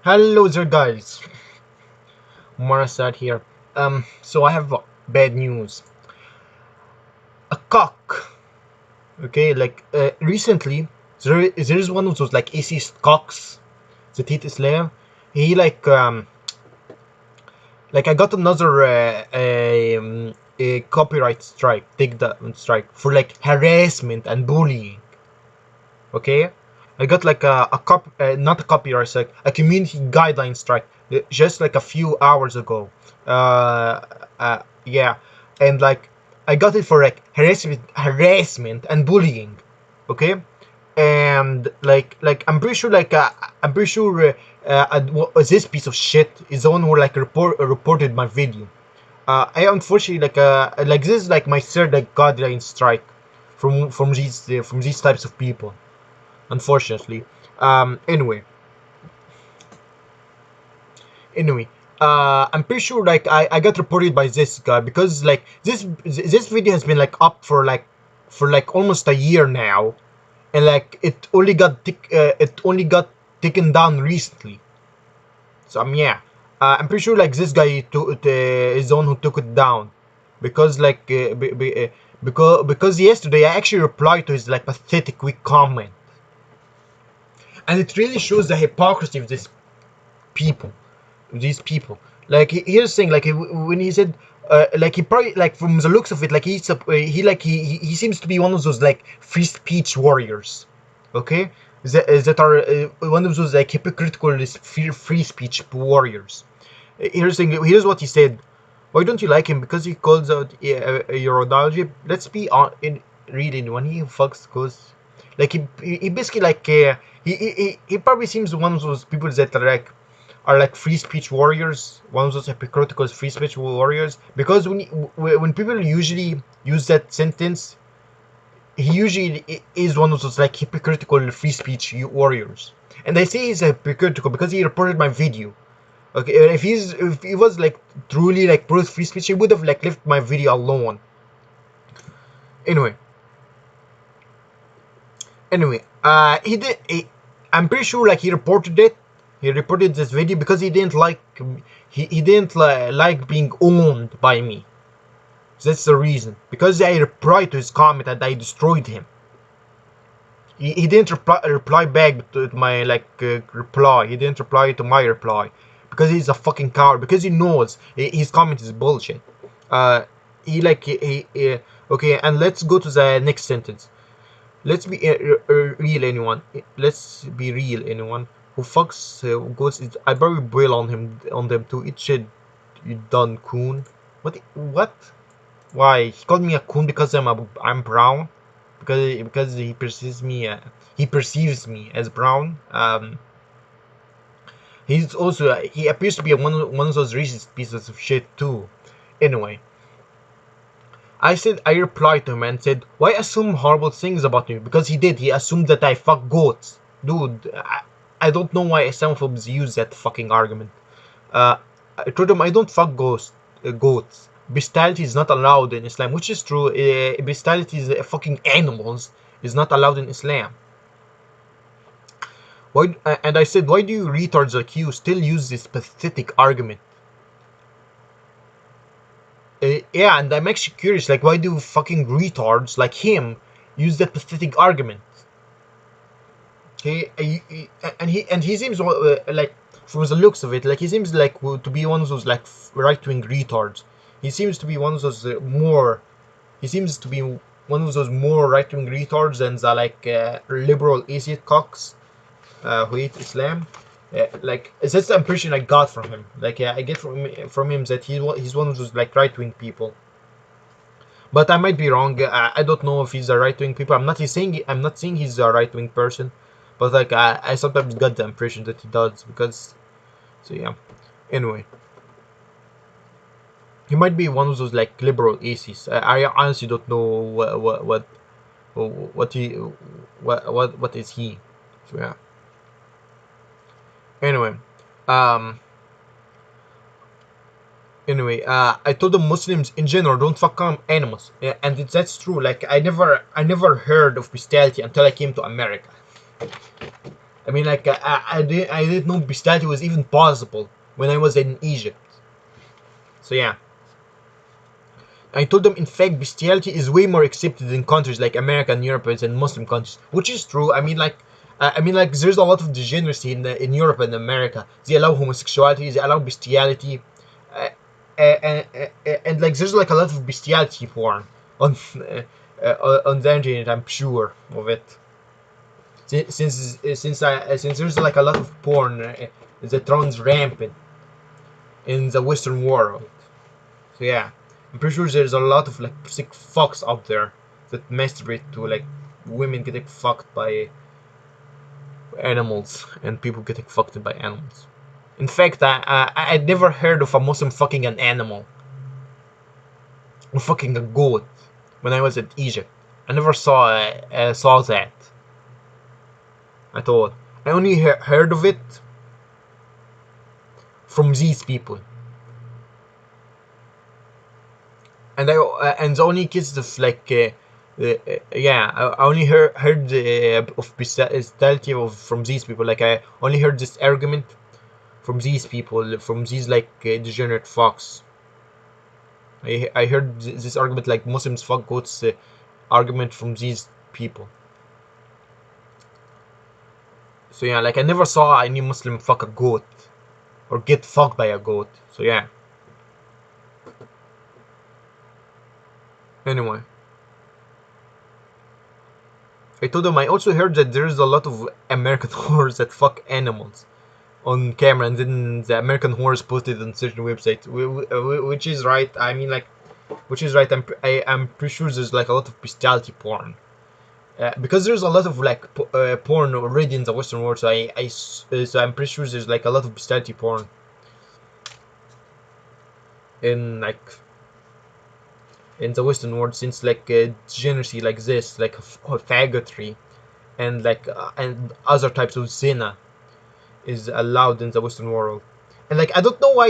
Hello there, guys. Omar Asaad here. So I have bad news. A cock. Okay, recently there is one of those like atheist cocks that hate Islam. He like I got another a copyright strike, take that strike for like harassment and bullying. Okay, I got like a not a copyright strike, a community guideline strike, just like a few hours ago. Yeah, and like I got it for like harassment and bullying. Okay, and I'm pretty sure this piece of shit is the one who like reported my video. I unfortunately like this is like my third like guideline strike from these types of people, unfortunately. Anyway, anyway, I'm pretty sure like I got reported by this guy because like this video has been like up for like almost a year now, and like it only got taken down recently. So yeah, I'm pretty sure like this guy is the one who took it down, because because yesterday I actually replied to his like pathetic weak comment, and it really shows the hypocrisy of people these people. Like here's the thing, like when he said like he probably like from the looks of it, like he seems to be one of those like free speech warriors, okay, that are one of those like hypocritical free speech warriors. Here's the thing, here's what he said: why don't you like him? Because he calls out your ideology. Let's be on in reading when he fucks goes like he basically like he probably seems one of those people that are like free speech warriors, one of those hypocritical free speech warriors. Because when people usually use that sentence, he usually is one of those like hypocritical free speech warriors. And I say he's hypocritical because he reported my video. Okay, if he was like truly like pro free speech, he would have like left my video alone. Anyway, he did. I'm pretty sure like he reported it. He reported this video because he didn't like like being owned by me. That's the reason. Because I replied to his comment and I destroyed him. He didn't reply back to my reply. He didn't reply to my reply because he's a fucking coward. Because he knows his comment is bullshit. He like he okay. And let's go to the next sentence. Let's be real, anyone. Let's be real, anyone who fucks ghosts. I probably bail on them too. It should, you done coon. What? What? Why? He called me a coon because I'm brown. Because he perceives me as brown. He's also he appears to be one of those racist pieces of shit too. Anyway. I replied to him and said, why assume horrible things about me? Because he did. He assumed that I fuck goats. Dude, I don't know why Islamophobes use that fucking argument. I told him I don't fuck goats. Bestiality is not allowed in Islam, which is true. Bestiality is fucking animals is not allowed in Islam. Why? And I said, why do you retards like you still use this pathetic argument? Yeah, and I'm actually curious, like, why do fucking retards like him use that pathetic argument? Okay, and he seems like, from the looks of it, like he seems like to be one of those like right-wing retards. He seems to be one of those more. He seems to be one of those more right-wing retards than the like liberal atheist cocks who hate Islam. Like that's the impression I got from him. Like I get from him that he's one of those like right wing people. But I might be wrong. I don't know if he's a right wing people. I'm not saying he's a right wing person, but like I sometimes got the impression that he does because. So yeah. Anyway, he might be one of those like liberal atheists. I honestly don't know what is he. So yeah. Anyway, um, I told the Muslims in general don't fuck animals, yeah, and that's true. Like I never heard of bestiality until I came to America. I mean, like I didn't know bestiality was even possible when I was in Egypt. So yeah, I told them in fact bestiality is way more accepted in countries like America and Europe and Muslim countries, which is true. I mean like there's a lot of degeneracy in Europe and America. They allow homosexuality, they allow bestiality, uh, and like there's like a lot of bestiality porn on on the internet. I'm sure of it. Since there's like a lot of porn that runs rampant in the Western world. So yeah, I'm pretty sure there's a lot of like sick fucks out there that masturbate to like women getting fucked by animals and people getting fucked by animals. In fact, I'd never heard of a Muslim fucking an animal or fucking a goat when I was in Egypt. I never saw that at all. I only heard of it from these people, and the only cases of like yeah, I only heard of bestiality of from these people. Like I only heard this argument from these people, from these like degenerate fucks. I heard this argument like Muslims fuck goats argument from these people. So yeah, like I never saw any Muslim fuck a goat or get fucked by a goat. So yeah. Anyway, I told them I also heard that there's a lot of American whores that fuck animals on camera, and then the American whores posted on certain websites, which is right. I mean, like, which is right. I'm pretty sure there's like a lot of bestiality porn, because there's a lot of like porn already in the Western world. So I'm pretty sure there's like a lot of bestiality porn in like in the Western world, since like degeneracy like this, like faggotry, and like and other types of zina is allowed in the Western world. And like I don't know why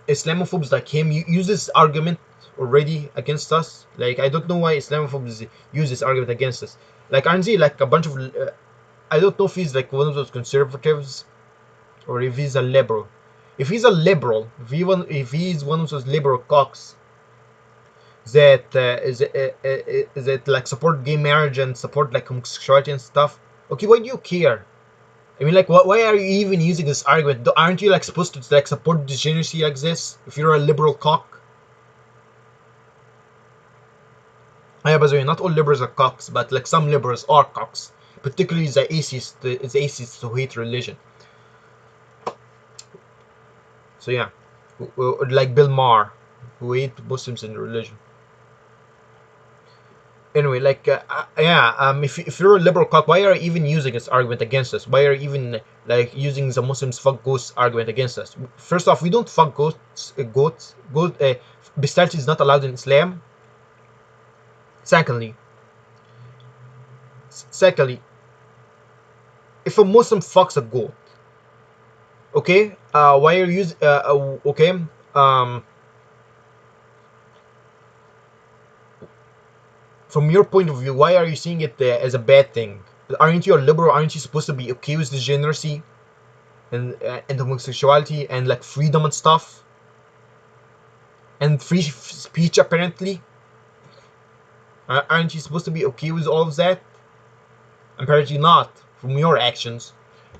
Islamophobes like him use this argument already against us. Like I don't know why Islamophobes use this argument against us. Like aren't they like a bunch of I don't know if he's like one of those conservatives or if he's a liberal. If he's a liberal, if he's one of those liberal cocks that that like support gay marriage and support like homosexuality and stuff. Okay, why do you care? I mean, like, why are you even using this argument? Aren't you like supposed to like support degeneracy like this if you're a liberal cock? Yeah, by the way, not all liberals are cocks, but like some liberals are cocks, particularly the atheists who hate religion. So yeah, like Bill Maher, who hate Muslims and religion. Anyway, like yeah, if you're a liberal cock, why are you even using this argument against us? Why are you even like using the Muslims fuck goats argument against us? First off, we don't fuck goats. Bestiality is not allowed in Islam. Secondly, secondly, if a Muslim fucks a goat, okay, why are you okay, from your point of view, why are you seeing it as a bad thing? Aren't you a liberal? Aren't you supposed to be okay with degeneracy and homosexuality and like freedom and stuff and free speech apparently? Aren't you supposed to be okay with all of that? Apparently not, from your actions.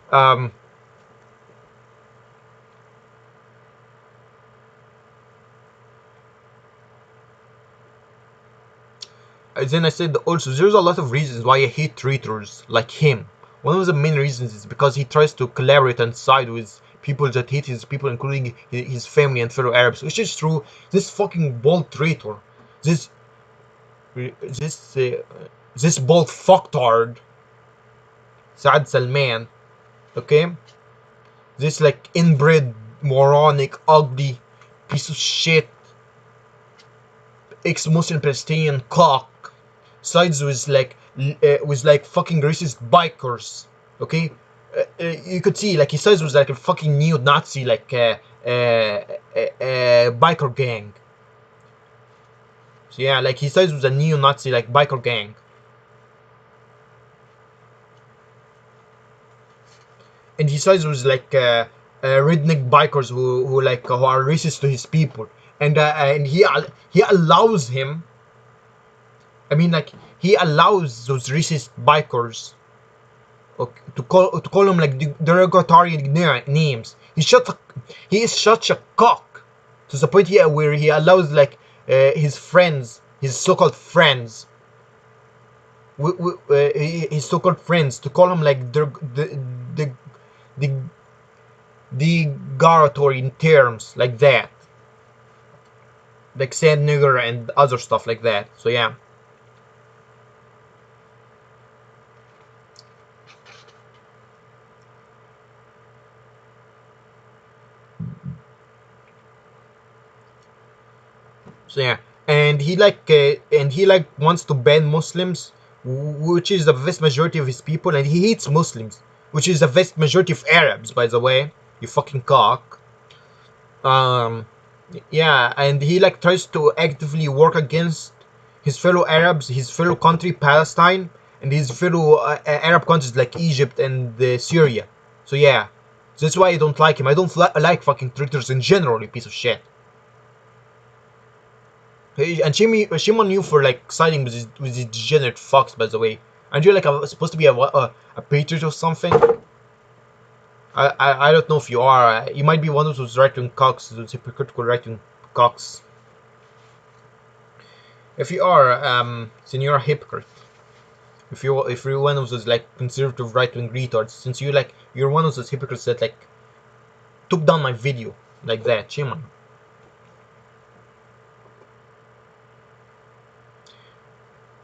Um, then I said also there's a lot of reasons why I hate traitors like him. One of the main reasons is because he tries to collaborate and side with people that hate his people, including his family and fellow Arabs, which is true. This fucking bold traitor, this this uh, this bold fucktard, Saad Salman, okay? This like inbred, moronic, ugly piece of shit, ex-Muslim Palestinian cock, sides with like fucking racist bikers, okay? You could see like his sides was like a fucking neo-Nazi like biker gang. So yeah, like his sides was a neo-Nazi like biker gang. and he sides with like redneck bikers who are racist to his people, and he allows him. I mean, like he allows those racist bikers, okay, to call him like derogatory names. He is such a cock to the point here where he allows like his friends, his so-called friends, his so-called friends to call him like the the derogatory terms like that, like sand nigger and other stuff like that. So yeah. So yeah, and he like wants to ban Muslims, which is the vast majority of his people, and he hates Muslims, which is the vast majority of Arabs, by the way. You fucking cock. Um, yeah, and he like tries to actively work against his fellow Arabs, his fellow country Palestine, and his fellow Arab countries like Egypt and Syria. So yeah, that's why I don't like him. I don't like fucking traitors in general, you piece of shit. Hey, and shame on you for like siding with these degenerate fucks. By the way, aren't you like supposed to be a patriot or something? I don't know if you are. You might be one of those right-wing cocks, those hypocritical right-wing cocks. If you are, then you're a hypocrite. If you're one of those like conservative right-wing retards, since you're one of those hypocrites that like took down my video like that. Shame on you.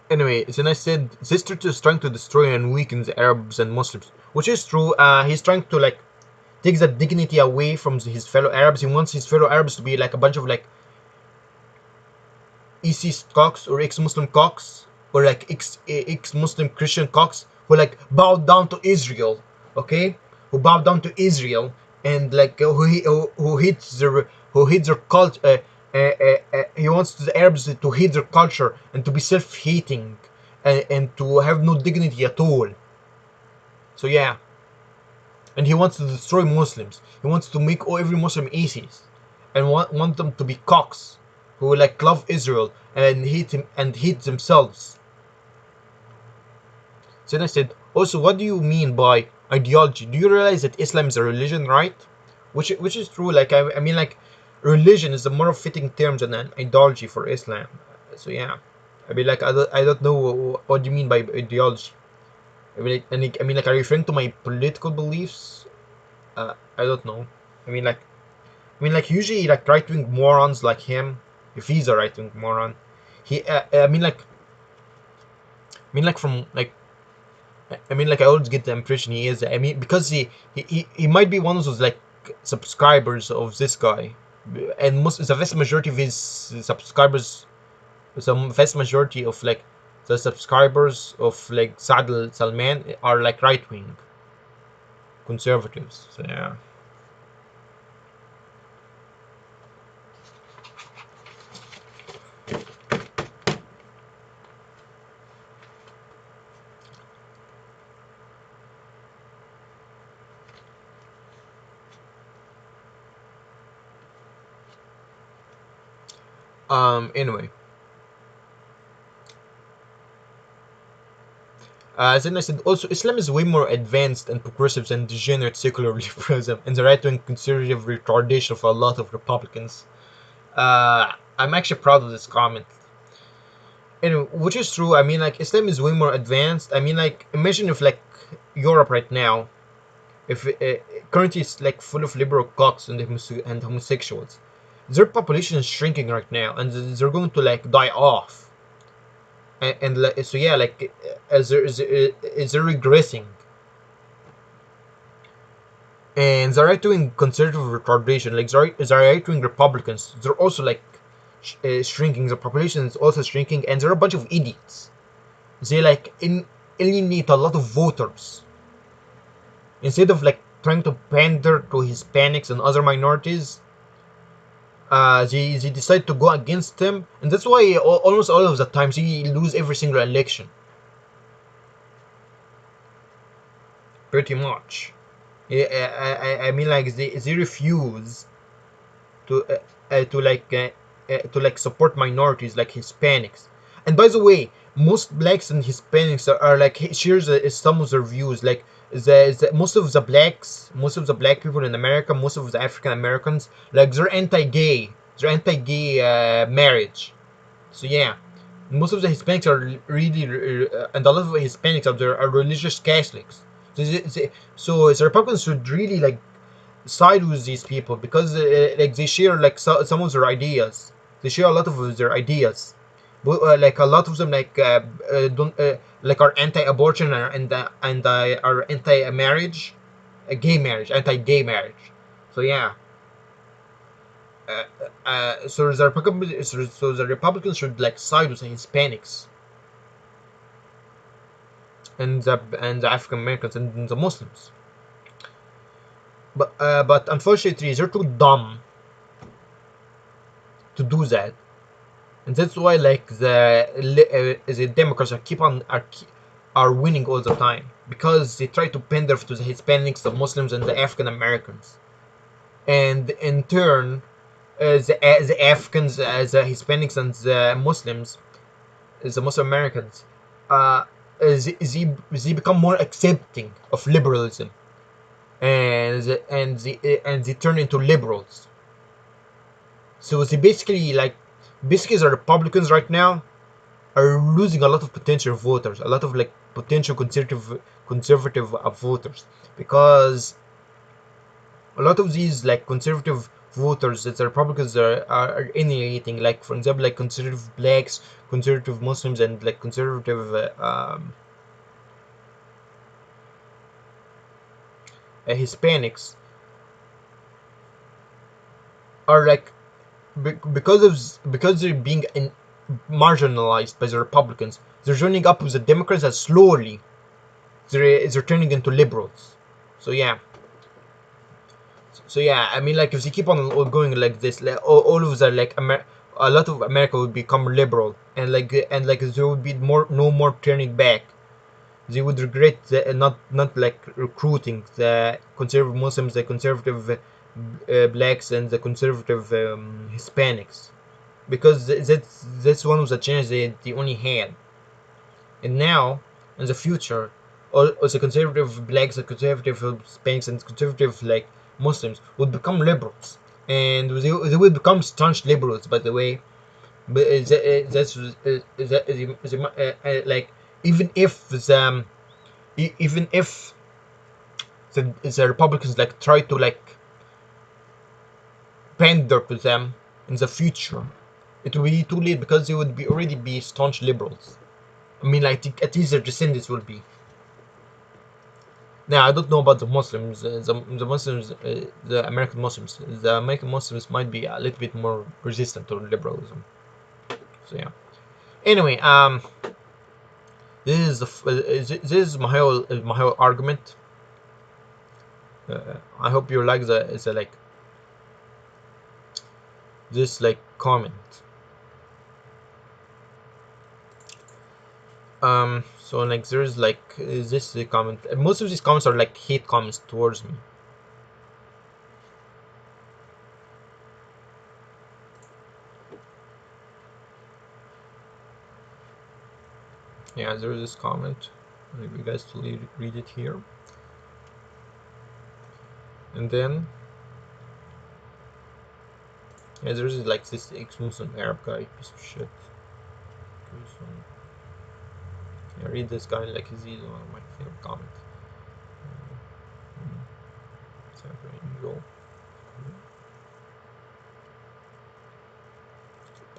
Anyway, then I said this truth is trying to destroy and weaken the Arabs and Muslims, which is true. He's trying to like take that dignity away from his fellow Arabs. He wants his fellow Arabs to be like a bunch of like atheist cocks or ex-Muslim cocks or like ex-Muslim Christian cocks who like bow down to Israel, okay? Who bow down to Israel and like who hates their culture. He wants the Arabs to hate their culture and to be self-hating and to have no dignity at all. So yeah, and he wants to destroy Muslims. He wants to make every Muslim atheist and want them to be cocks who like love Israel and hate him and hate themselves. So then I said, also, what do you mean by ideology? Do you realize that Islam is a religion, right? Which is true. Like I mean, like religion is a more fitting term than an ideology for Islam. So yeah, I mean, like I don't know what you mean by ideology. I mean, like, are you referring to my political beliefs? I don't know. I mean, like usually, like right-wing morons like him, if he's a right-wing moron, he, from like, I mean, like, I always get the impression he is. I mean, because he might be one of those like subscribers of this guy, and the vast majority of his subscribers, the vast majority of like the subscribers of like Saad Salman are like right-wing conservatives. So yeah. Anyway. Then I said also Islam is way more advanced and progressive than degenerate secular liberalism and the right-wing conservative retardation of a lot of Republicans. I'm actually proud of this comment. Anyway, which is true. I mean, like Islam is way more advanced. I mean, like imagine if like Europe right now, if currently it's like full of liberal cocks and homosexuals, their population is shrinking right now, and they're going to like die off. And like, so yeah, like as they're regressing, and the right-wing conservative retardation, like the right-wing Republicans, they're also like shrinking. The population is also shrinking, and there are a bunch of idiots. They like alienate a lot of voters instead of like trying to pander to Hispanics and other minorities. They decide to go against him, and that's why almost all of the times he lose every single election. Pretty much. I mean, like they refuse to to like support minorities like Hispanics. And by the way, most blacks and Hispanics are like shares some of their views. Like most of the blacks, most of the black people in America, most of the African Americans, like they're anti-gay marriage. So yeah, most of the Hispanics are really, and a lot of Hispanics out there are religious Catholics. So the Republicans should really like side with these people because like they share like some of their ideas. They share a lot of their ideas, but like a lot of them don't like are anti-abortion and are anti-marriage, gay marriage, anti-gay marriage. So yeah. So the Republicans should like side with the Hispanics and the African Americans and the Muslims. But unfortunately, they're too dumb to do that, and that's why like the Democrats are winning all the time because they try to pander to the Hispanics, the Muslims, and the African Americans, and in turn, the Africans, the Hispanics, and the Muslim Americans, they become more accepting of liberalism, and they turn into liberals. So they basically the Republicans right now are losing a lot of potential voters, a lot of like potential conservative voters, because a lot of these like conservative voters that the Republicans are alienating, like for example like conservative blacks, conservative Muslims, and like conservative Hispanics, are like because they're being marginalized by the Republicans, they're joining up with the Democrats, and slowly they're turning into liberals. So yeah. So yeah, I mean, like if they keep on going like this, like all of the like a lot of America would become liberal, and like there would be no more turning back. They would regret not like recruiting the conservative Muslims, the conservative blacks, and the conservative Hispanics, because that's one of the changes they only had. And now, in the future, all the conservative blacks, the conservative Hispanics, and conservative like Muslims would become liberals, and they would become staunch liberals. By the way, but like even if even if the Republicans like try to like pander to them in the future, it will be too late because they would be already be staunch liberals. I mean, like at least their descendants will be. Now, I don't know about the Muslims. The Muslims, the American Muslims. The American Muslims might be a little bit more resistant to liberalism. So yeah. Anyway, this is my whole argument. I hope you like the like this like comment. So like there's like this the comment. Most of these comments are like hate comments towards me. Yeah, there's this comment. Maybe you guys to read it here. And then yeah, there's like this ex-Muslim Arab guy, piece of shit. Yeah, read this guy, like he's one of my favorite comments.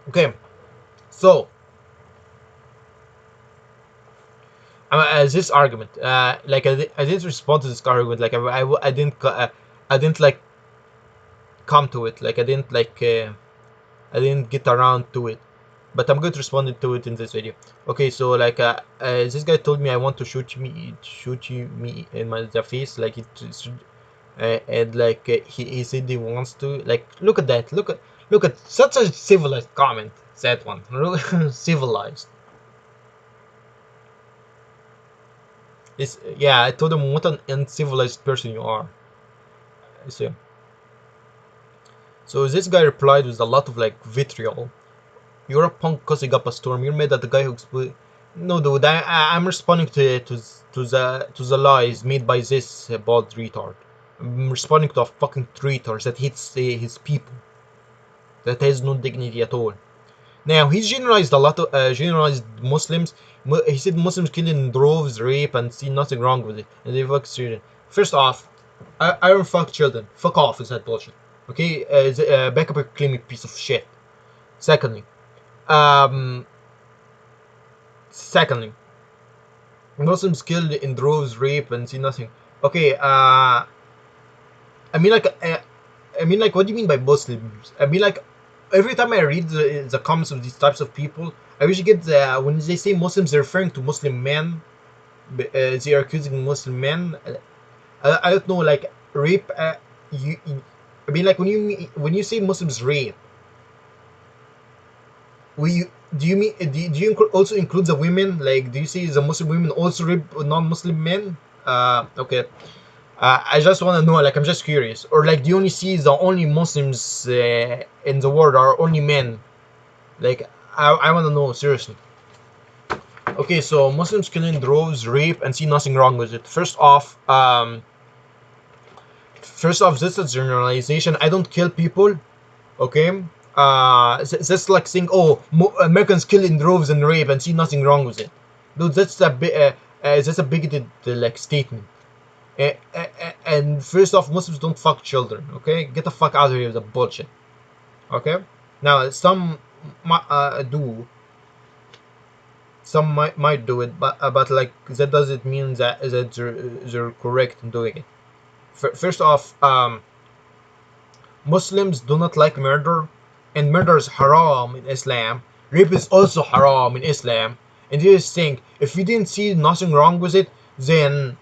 Okay, so this argument, like I didn't respond to this argument, like I didn't like come to it, like I didn't get around to it, but I'm going to respond to it in this video. Okay, so like this guy told me I want to shoot me in the face, like and like he said he wants to, like look at that, look at such a civilized comment, that one. Really civilized. Yeah, I told him what an uncivilized person you are. So, so this guy replied with a lot of like vitriol. You're a punk causing up a storm. You're mad at the guy who explained. No, dude, I'm responding to the lies made by this bald retard. I'm responding to a fucking traitor that hates his people, that has no dignity at all. Now he's generalized a lot of generalized Muslims. He said Muslims kill in droves, rape, and see nothing wrong with it, and they fuck children. First off, I don't fuck children. Fuck off is that bullshit. Okay, back up your claiming piece of shit. Secondly, um, secondly, Muslims kill in droves, rape, and see nothing. Okay, I mean like, what do you mean by Muslims? I mean like, every time I read the comments of these types of people, I usually get when they say Muslims, they're referring to Muslim men. They are accusing Muslim men. I don't know, like rape. I mean, like when you say Muslims rape, do you mean do you also include the women? Like, do you see the Muslim women also rape non-Muslim men? Okay. I just want to know, like, I'm just curious. Or, like, do you only see the only Muslims in the world are only men? Like, I want to know, seriously. Okay, so Muslims kill in droves, rape, and see nothing wrong with it. First off, this is a generalization. I don't kill people, okay? That's like saying, oh, Americans kill in droves and rape and see nothing wrong with it. Dude, that's a bigoted, like, statement. And first off, Muslims don't fuck children. Okay, get the fuck out of here with the bullshit. Okay, now some do, some might do it, but like that doesn't mean that they're correct in doing it. First off, Muslims do not like murder, and murder is haram in Islam. Rape is also haram in Islam. And you just think, if you didn't see nothing wrong with it, then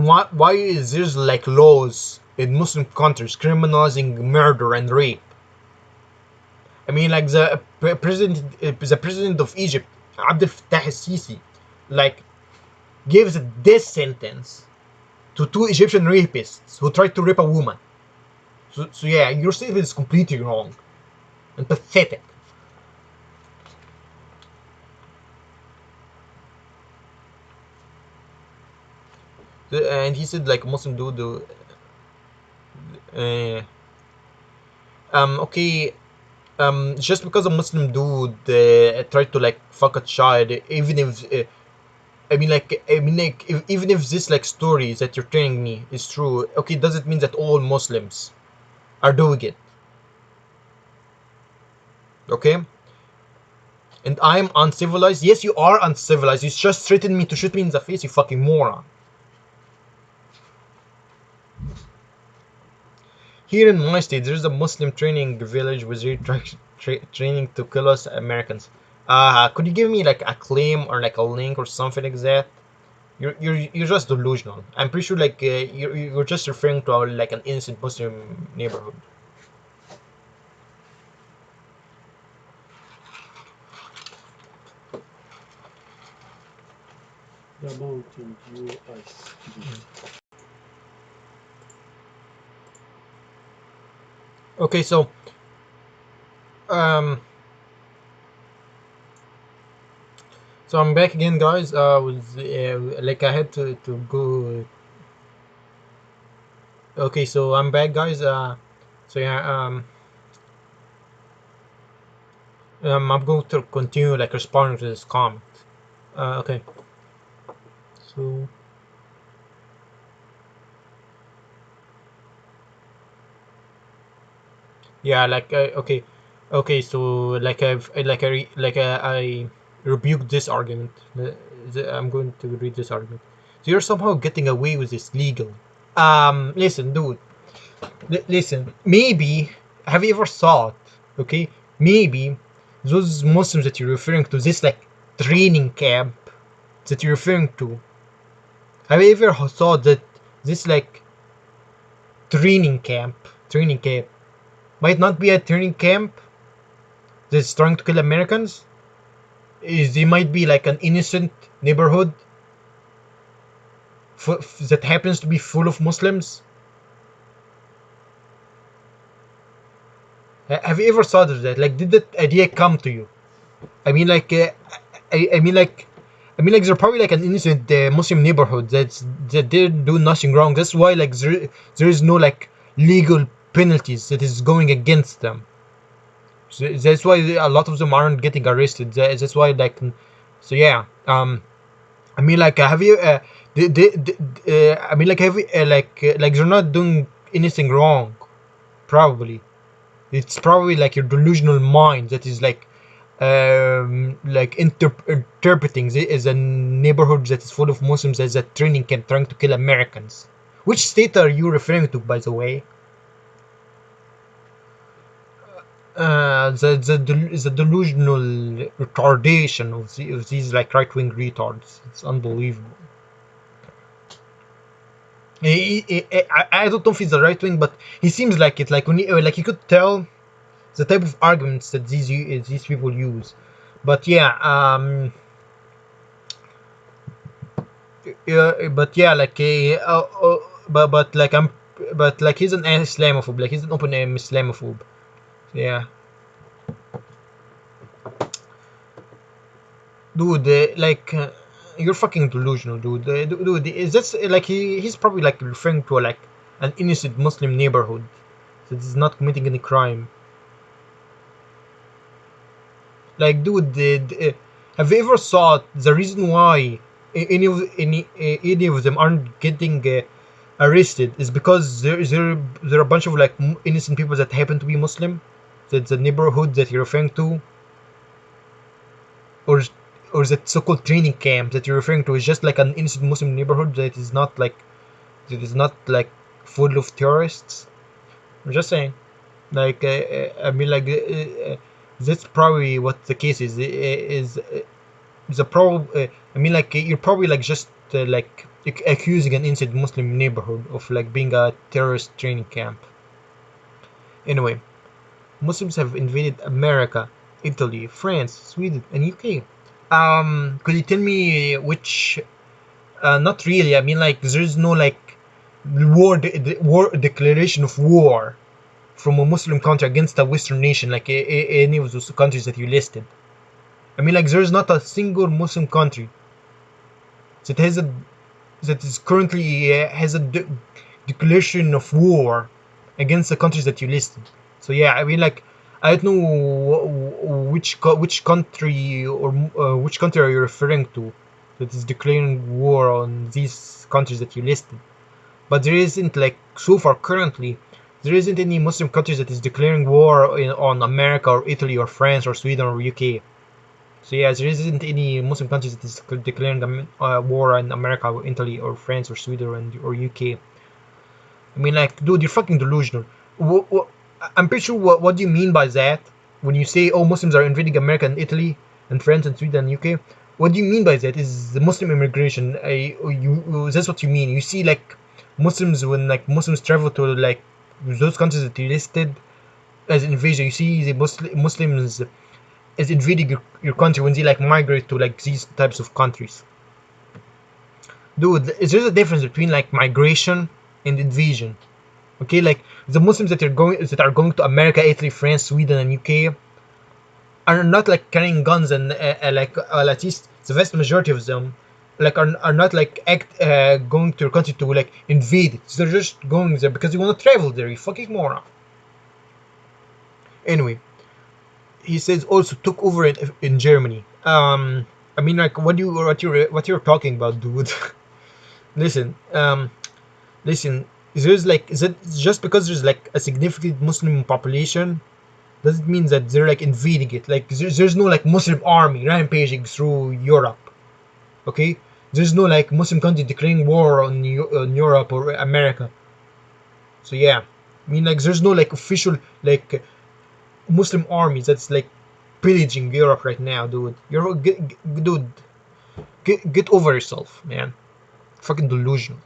why is there like laws in Muslim countries criminalizing murder and rape? I mean, like the president of Egypt, Abdel Fattah al-Sisi, like gives a death sentence to two Egyptian rapists who tried to rape a woman. So yeah, your statement is completely wrong and pathetic. And he said like Muslim do uh, okay, just because a Muslim dude tried to like fuck a child, even if even if this like story that you're telling me is true, okay, does it mean that all Muslims are doing it? Okay, and I'm uncivilized. Yes, you are uncivilized. You just threatened me to shoot me in the face, you fucking moron. Here in my state, there's a Muslim training village with training to kill us Americans. Could you give me like a claim or like a link or something like that? You're just delusional. I'm pretty sure like you're just referring to like an innocent Muslim neighborhood. The Mountain Dew Ice Cream. Okay, so um so I'm back again, guys. With like I had to go. Okay, so I'm back, guys. So yeah, I'm going to continue like responding to this comment. Okay, so yeah, like okay, so like I rebuked this argument. I'm going to read this argument. So you're somehow getting away with this legally. Listen, dude. Listen. Maybe have you ever thought? Okay, maybe those Muslims that you're referring to, this like training camp that you're referring to, have you ever thought that this like training camp might not be a training camp that's trying to kill Americans? is they might be like an innocent neighborhood that happens to be full of Muslims. Have you ever thought of that? Like, did that idea come to you? I mean, like, I mean, like, they're probably like an innocent Muslim neighborhood that they do nothing wrong. That's why like there is no like legal penalties that is going against them. So that's why a lot of them aren't getting arrested. That's why like, so yeah. I mean, like, have you? I mean, like, have you? Like they're not doing anything wrong. Probably, it's probably like your delusional mind that is like interpreting it as a neighborhood that is full of Muslims as a training camp trying to kill Americans. Which state are you referring to, by the way? The delusional retardation of these like right-wing retards. It's unbelievable. I don't know if he's the right wing, but he seems like it. Like when like you could tell the type of arguments that these people use. But yeah, but yeah, like but like but like he's an Islamophobe. Like he's an open Islamophobe. Yeah, dude. You're fucking delusional, dude. Dude, is this like he's probably like referring to like an innocent Muslim neighborhood that is not committing any crime. Like, dude, have you ever thought the reason why any of them aren't getting arrested is because there are a bunch of like innocent people that happen to be Muslim? That's the neighborhood that you're referring to, or or that so-called training camp that you're referring to is just like an innocent Muslim neighborhood that is not like full of terrorists. I'm just saying. Like, I mean, like, that's probably what the case is a problem. I mean, like, you're probably like just like accusing an innocent Muslim neighborhood of like being a terrorist training camp. Anyway, Muslims have invaded America, Italy, France, Sweden, and UK. Could you tell me which? Not really. I mean, like, there's no like war declaration of war from a Muslim country against a Western nation, like any of those countries that you listed. I mean, like, there's not a single Muslim country that has a that is currently has a declaration of war against the countries that you listed. So yeah, I mean, like, I don't know which country or which country are you referring to that is declaring war on these countries that you listed. But there isn't like so far currently there isn't any Muslim countries that is declaring war on America or Italy or France or Sweden or UK. So yeah, there isn't any Muslim countries that is declaring war on America or Italy or France or Sweden or UK. I mean, like, dude, you're fucking delusional. I'm pretty sure what do you mean by that when you say, oh, Muslims are invading America and Italy and France and Sweden and UK? What do you mean by that? Is the Muslim immigration? That's what you mean. You see, like, Muslims when like Muslims travel to like those countries that you listed as invasion. You see the Muslims as invading your country when they like migrate to like these types of countries. Dude, there's a difference between like migration and invasion. Okay, like the Muslims that are going to America, Italy, France, Sweden, and UK are not like carrying guns and at least the vast majority of them like are not like going to your country to like invade it. So they're just going there because they want to travel there. You fucking moron. Anyway, he says also took over it in Germany. I mean, like, what you're talking about, dude? Listen, listen. Is it just because there's like a significant Muslim population? Does it mean that they're like invading it? Like, there's no like Muslim army rampaging through Europe. Okay, there's no like Muslim country declaring war on Europe or America. So yeah, I mean, like, there's no like official like Muslim armies that's like pillaging Europe right now, dude. Dude, get over yourself, man. Fucking delusional.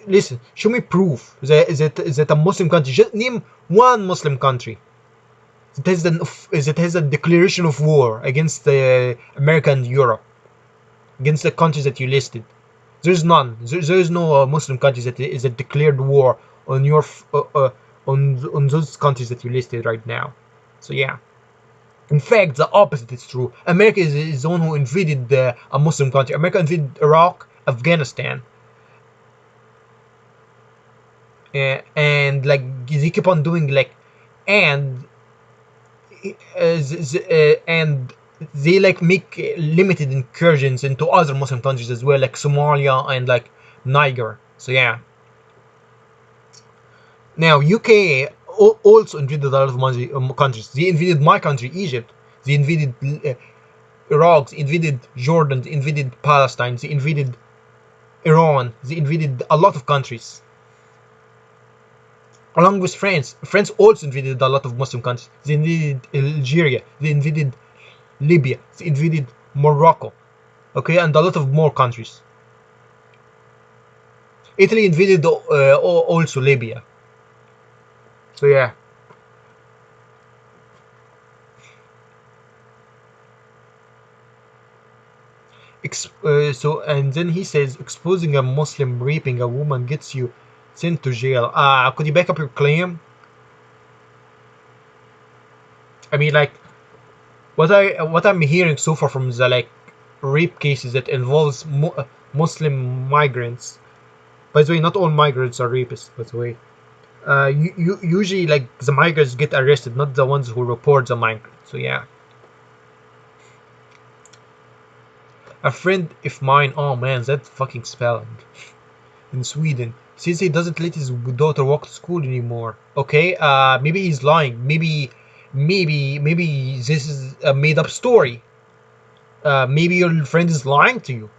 Listen, show me proof that is that a Muslim country. Just name one Muslim country. It has a declaration of war against America and Europe, against the countries that you listed. There's none. There is no Muslim countries that is a declared war on your on those countries that you listed right now. So yeah. In fact, the opposite is true. America is the one who invaded a Muslim country. America invaded Iraq, Afghanistan, and like they keep on doing like, and and they like make limited incursions into other Muslim countries as well, like Somalia and like Niger. So yeah. Now UK also invaded a lot of countries. They invaded my country, Egypt. They invaded Iraq. They invaded Jordan. They invaded Palestine. They invaded Iran. They invaded a lot of countries. Along with France. France also invaded a lot of Muslim countries. They invaded Algeria. They invaded Libya. They invaded Morocco. Okay, and a lot of more countries. Italy invaded also Libya. So yeah. So and then he says exposing a Muslim raping a woman gets you sent to jail. Could you back up your claim? I mean, like, what I'm hearing so far from the like rape cases that involves Muslim migrants. By the way, not all migrants are rapists. By the way, usually like the migrants get arrested, not the ones who report the migrant. So yeah. A friend of mine, oh man, that fucking spelling, in Sweden, says he doesn't let his daughter walk to school anymore. Okay, maybe he's lying. Maybe this is a made-up story. Maybe your friend is lying to you.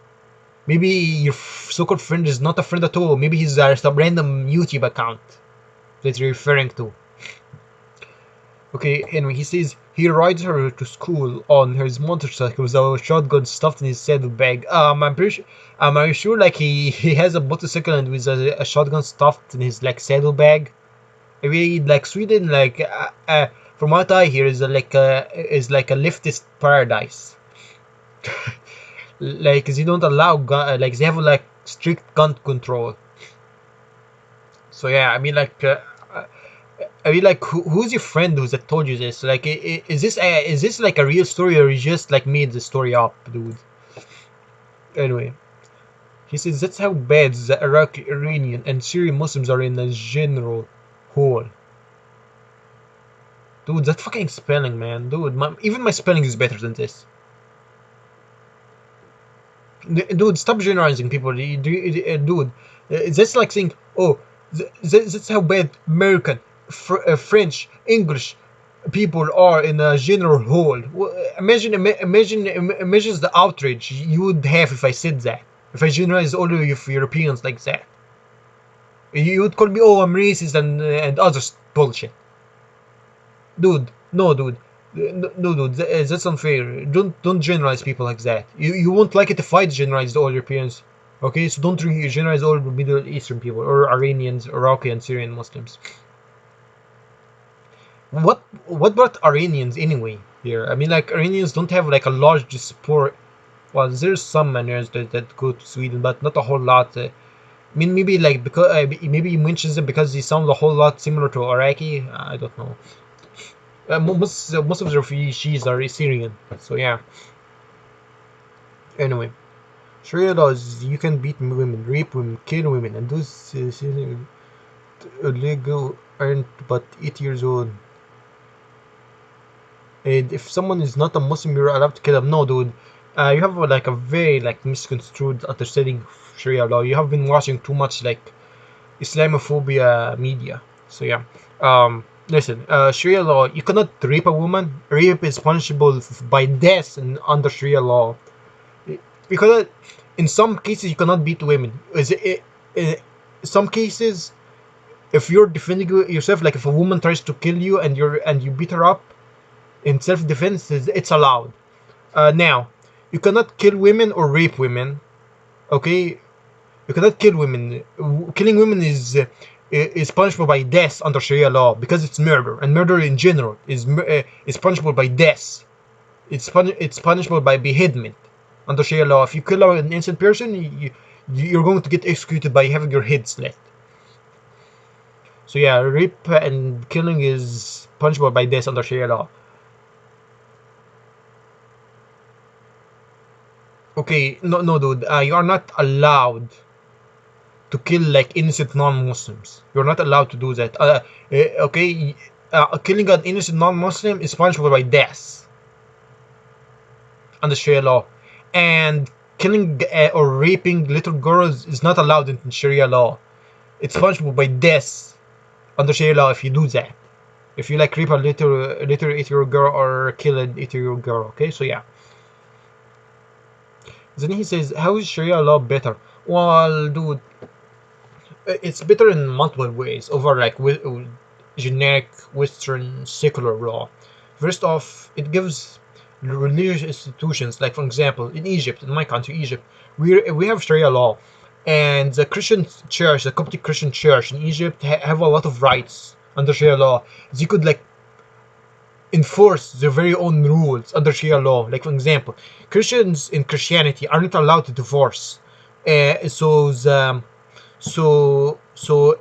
Maybe your so-called friend is not a friend at all. Maybe he's just a random YouTube account that you're referring to. Okay, anyway, he says he rides her to school on his motorcycle with a shotgun stuffed in his saddlebag. Are you sure like he has a motorcycle and with a shotgun stuffed in his like saddlebag? I mean, like Sweden, like from what I hear, is like a leftist paradise. Like they don't allow like they have like strict gun control. So yeah, I mean like. Who's your friend that told you this? Like, is this like a real story, or you just like made the story up, dude? Anyway, he says that's how bad the Iraqi, Iranian, and Syrian Muslims are in a general whole. Dude, that fucking spelling, man, dude. Even my spelling is better than this. Dude, stop generalizing people, dude. That's like saying, oh, that's how bad American. French, English people are in a general whole. Imagine the outrage you would have if I said that. If I generalized all of Europeans like that, you would call me, oh, I'm racist and other bullshit. Dude, no, dude, no, dude, that's unfair. Don't generalize people like that. You won't like it if I generalized all Europeans. Okay, so don't generalize all Middle Eastern people or Iranians, Iraqi, and Syrian Muslims. What about Iranians anyway here? I mean, like, Iranians don't have like a large support. Well, there's some Iranians that go to Sweden, but not a whole lot. I mean, maybe like because maybe he mentions them because they sound a whole lot similar to Iraqi. I don't know. Most of the refugees are Syrian, so yeah. Anyway, Sharia laws: you can beat women, rape women, kill women, and those illegal aren't but 8 years old. And if someone is not a Muslim, you're allowed to kill them. No, dude. You have like a very like misconstrued understanding of Sharia law. You have been watching too much like Islamophobia media. So yeah. Listen. Sharia law. You cannot rape a woman. Rape is punishable by death under Sharia law. Because in some cases you cannot beat women. In some cases, if you're defending yourself, like if a woman tries to kill you and you beat her up. In self-defense, it's allowed. Now, you cannot kill women or rape women. Okay, you cannot kill women. Killing women is is punishable by death under Sharia law because it's murder, and murder in general is punishable by death. It's punishable by beheadment under Sharia law. If you kill an innocent person, you're going to get executed by having your head slit. So yeah, rape and killing is punishable by death under Sharia law. Okay, no, dude, you are not allowed to kill like innocent non-Muslims. You're not allowed to do that. Okay, killing an innocent non-Muslim is punishable by death under Sharia law, and killing or raping little girls is not allowed in Sharia law. It's punishable by death under Sharia law if you do that. If you like rape a little 8-year-old girl or kill an 8-year-old girl. Okay, so yeah. Then he says, how is Sharia law better? Well, dude, it's better in multiple ways over like generic Western secular law. First off, it gives religious institutions, like for example, in Egypt, in my country, Egypt, we have Sharia law, and the Christian church, the Coptic Christian church in Egypt, have a lot of rights under Sharia law. They could like enforce their very own rules under Sharia law. Like for example, Christians in Christianity are not allowed to divorce. So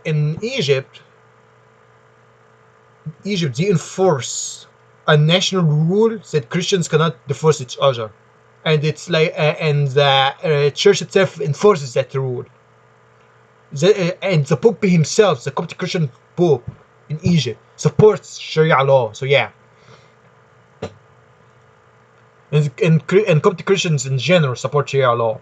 in Egypt they enforce a national rule that Christians cannot divorce each other, and it's like and the church itself enforces that rule. And the Pope himself, the Coptic Christian Pope in Egypt, supports Sharia law. So yeah. And Coptic Christians in general support Sharia law.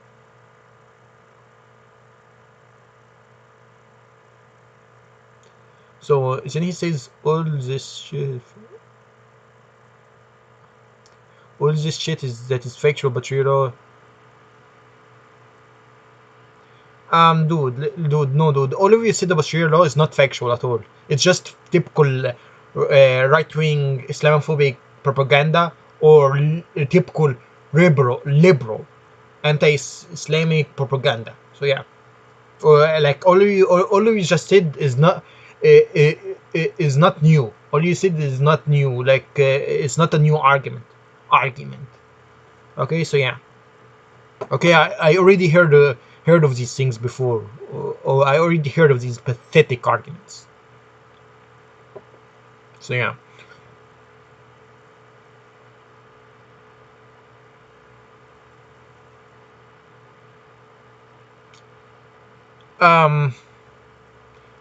So then he says all this shit is factual, but Sharia law. Dude, all of you said about Sharia law is not factual at all. It's just typical right-wing Islamophobic propaganda, or typical liberal anti-Islamic propaganda. So yeah, like all of you just said is not new. All you said is not new. Like it's not a new argument. Okay, so yeah. Okay, I already heard of these things before, or I already heard of these pathetic arguments. So yeah.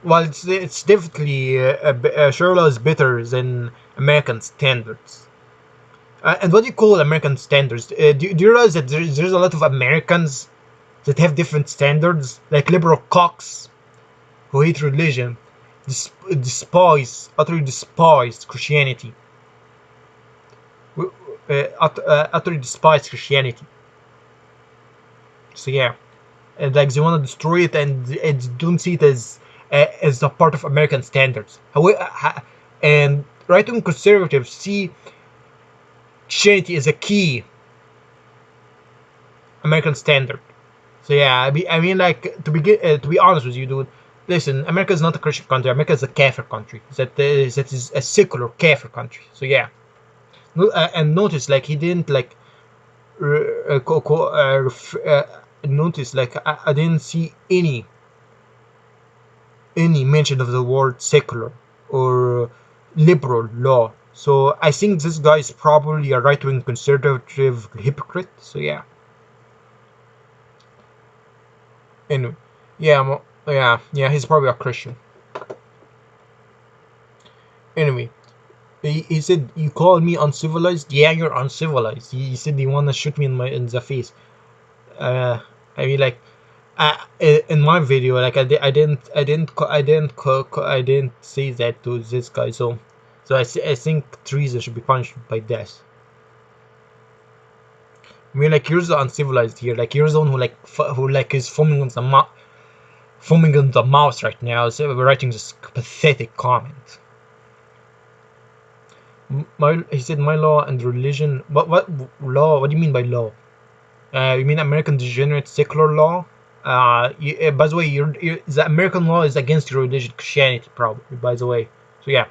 Well, it's definitely Sharia law is better than American standards. And what do you call American standards? Do you realize that there's a lot of Americans that have different standards, like liberal cocks who hate religion, utterly despise Christianity, utterly despise Christianity. So yeah, and like they want to destroy it, and don't see it as a part of American standards. And right-wing conservatives see Christianity as a key American standard. So yeah, I mean, like to be honest with you, dude. Listen, America is not a Christian country. America is a Kafir country. That is a secular Kafir country. So yeah, and notice like he didn't like notice like I didn't see any mention of the word secular or liberal law. So I think this guy is probably a right-wing conservative hypocrite. So yeah. Anyway, yeah, he's probably a Christian. Anyway, he said, you call me uncivilized? Yeah, you're uncivilized. He said you wanna shoot me in the face. I mean, like, in my video, like I didn't say that to this guy. So I think treason should be punished by death. I mean, like, you're the uncivilized here. Like, you're the one who is foaming on the mouse right now, so writing this pathetic comment. He said my law and religion. What law? What do you mean by law? You mean American degenerate secular law? By the way, the American law is against your religion, Christianity, probably. By the way, so yeah,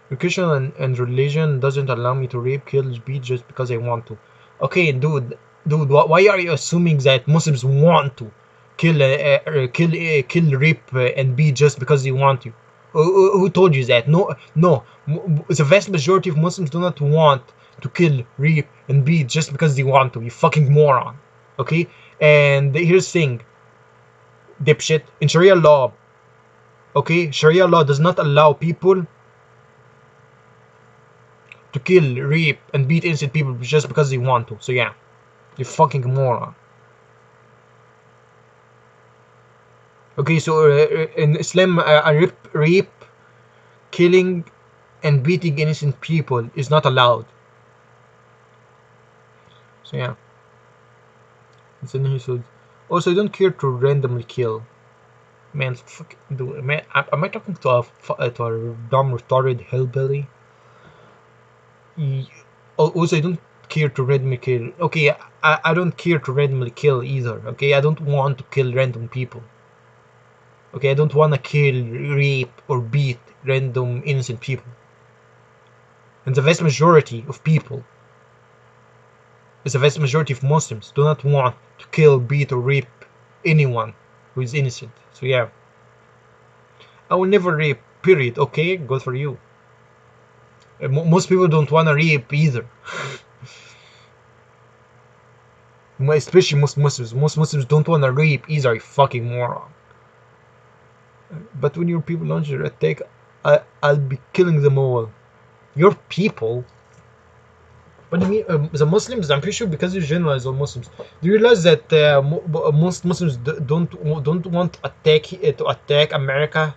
your Christian and religion doesn't allow me to rape, kill, beat just because I want to. Okay, dude, why are you assuming that Muslims want to kill, rape, and beat just because they want to? Who told you that? No, no. The vast majority of Muslims do not want to kill, rape, and beat just because they want to. You fucking moron. Okay? And here's the thing, dipshit. In Sharia law, okay, Sharia law does not allow people to kill, rape, and beat innocent people just because they want to. So yeah, you fucking moron. Okay, so in Islam, rape, killing, and beating innocent people is not allowed. So yeah. And then he said, also, I don't care to randomly kill. Man, fuck, dude, man, am I talking to a dumb, retarded hillbilly? Also, I don't care to randomly kill. Okay, I don't care to randomly kill either. Okay, I don't want to kill random people. Okay, I don't want to kill, rape, or beat random innocent people. And the vast majority of people, the vast majority of Muslims, do not want to kill, beat, or rape anyone who is innocent. So yeah, I will never rape, period. Okay, good for you. Most people don't want to rape either. Especially most Muslims. Most Muslims don't want to rape either, you fucking moron. But when your people launch their attack, I'll be killing them all. Your people? What do you mean? The Muslims? I'm pretty sure because you generalize all Muslims. Do you realize that most Muslims don't want to attack America,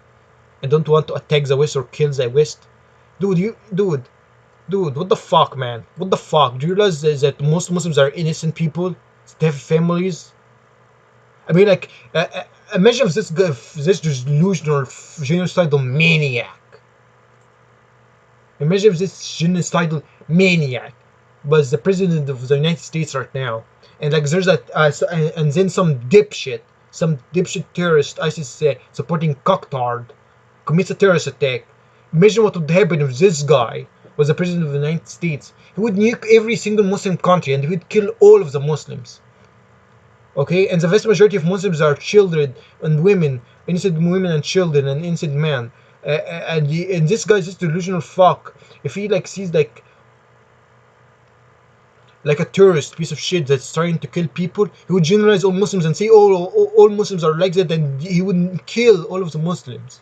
and don't want to attack the West or kill the West? Dude, what the fuck, man? What the fuck? Do you realize that most Muslims are innocent people? They have families. I mean, like, imagine if this delusional genocidal maniac. Imagine if this genocidal maniac was the president of the United States right now, and like there's that, and then some dipshit terrorist, ISIS supporting cocktard, commits a terrorist attack. Imagine what would happen if this guy was the president of the United States. He would nuke every single Muslim country and he would kill all of the Muslims. Okay, and the vast majority of Muslims are children and women, innocent women and children and innocent men. And this guy's just delusional fuck. If he like sees like a terrorist piece of shit that's trying to kill people, he would generalize all Muslims and say, oh, all Muslims are like that, and he would kill all of the Muslims.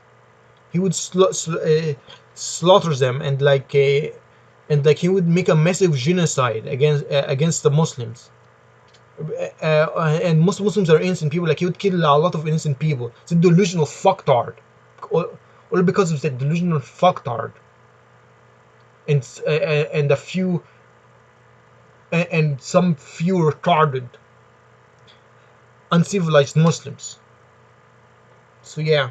He would slaughter them, and like he would make a massive genocide against the Muslims. And most Muslims are innocent people. Like he would kill a lot of innocent people. It's a delusional fucktard, all because of that delusional fucktard. And a few and some few retarded, uncivilized Muslims. So yeah.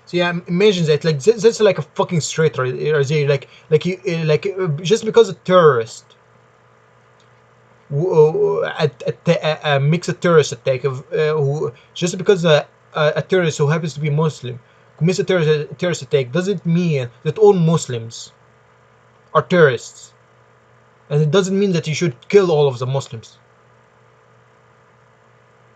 So yeah, imagine that. Like that's like a fucking straight right there. Just because a terrorist makes a terrorist attack just because a terrorist who happens to be Muslim commits a terrorist attack doesn't mean that all Muslims are terrorists, and it doesn't mean that you should kill all of the Muslims.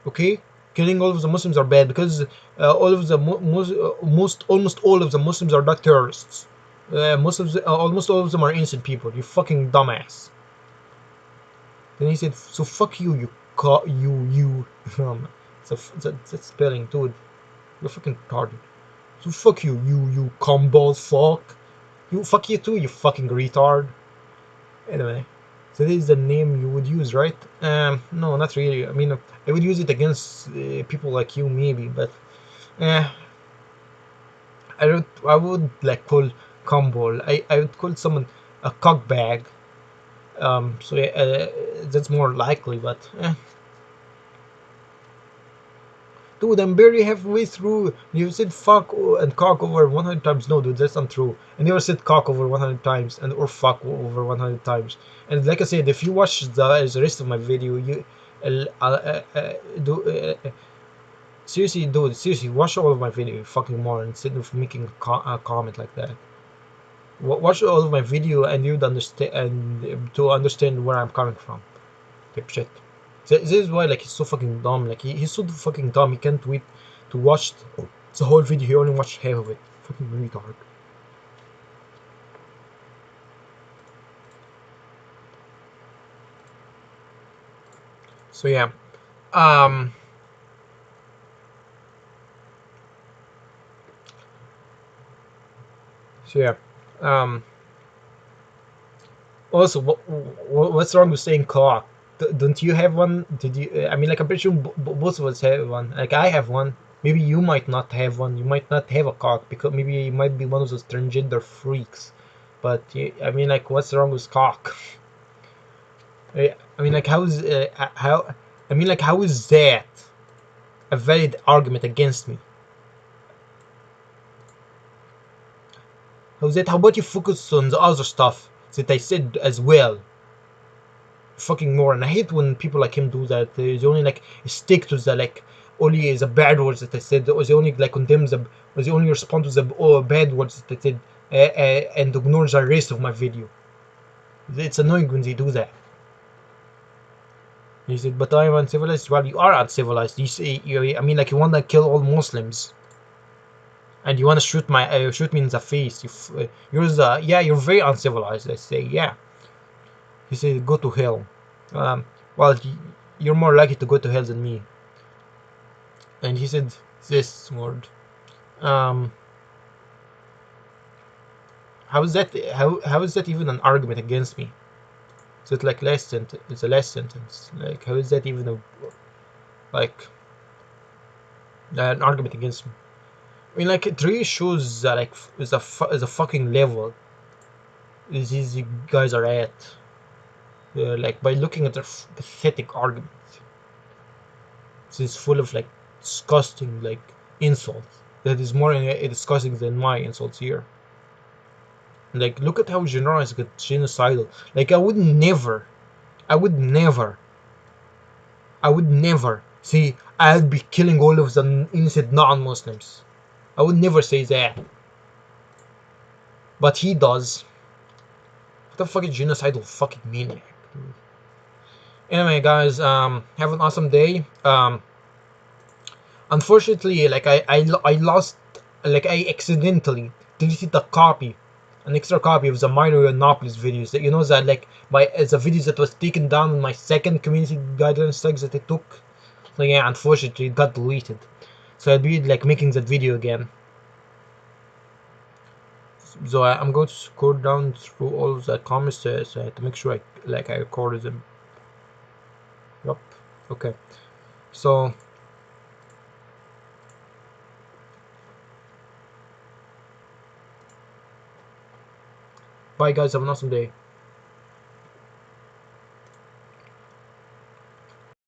Okay, killing all of the Muslims are bad because almost all of the Muslims are not terrorists. Muslims, almost all of them are innocent people. You fucking dumbass. Then he said, "So fuck you, you." That's spelling, dude. You're fucking retarded. So fuck you, you cumball fuck. You fuck you too, you fucking retard. Anyway, so this is the name you would use, right? No, not really. I mean, I would use it against people like you, maybe, but I would like call cumball. I would call someone a cockbag. So yeah, that's more likely, but Dude, I'm barely halfway through. You said fuck and cock over 100 times. No, dude, that's not true. I never said cock over 100 times and or fuck over 100 times. And like I said, if you watch the rest of my video, you do seriously, dude, seriously, watch all of my video, you fucking moron, instead of making a comment like that. Watch all of my video and you'd understand, and to understand where I'm coming from. Type shit. This is why like he's so fucking dumb. Like he's so fucking dumb. He can't wait to watch the whole video. He only watched half of it. Fucking retard. So yeah, um, so yeah, um. Also, what's wrong with saying cock? Don't you have one? Did you? I mean, like I'm pretty sure both of us have one. Like I have one. Maybe you might not have one. You might not have a cock because maybe you might be one of those transgender freaks. But I mean, like, what's wrong with cock? I mean, like, how? I mean, like, how is that a valid argument against me? How's that? How about you focus on the other stuff that I said as well? Fucking more, and I hate when people like him do that. They only like stick to the like only the bad words that I said, or they only like condemn the, or they only respond to the bad words that I said, and ignore the rest of my video. It's annoying when they do that. He said, "But I'm uncivilized." Well, you are uncivilized. You say, I mean, like you want to kill all Muslims, and you want to shoot me in the face. You're very uncivilized. I say, yeah. He said, "Go to hell." Well, you're more likely to go to hell than me. And he said this word. Um, how is that? How is that even an argument against me? So it's like last sentence. It's a last sentence. Like how is that even a like an argument against me? I mean, like it really shows that like is a fucking level these guys are at. Like by looking at their pathetic arguments, it's full of like disgusting like insults. That is more disgusting than my insults here. Like, look at how generalized, get genocidal. Like, I would never, I would never say I'd be killing all of the innocent non-Muslims. I would never say that. But he does. What a fucking genocidal fucking maniac. Anyway, guys, have an awesome day. Unfortunately, like I lost, like I accidentally deleted the copy, an extra copy of the minor Annapolis videos. That you know that like the videos that was taken down in my second community guidelines tags that I took. So yeah, unfortunately it got deleted. So I'll be like making that video again. So I'm going to scroll down through all the comments to make sure I recorded them. Yup. Okay. So. Bye guys, have an awesome day.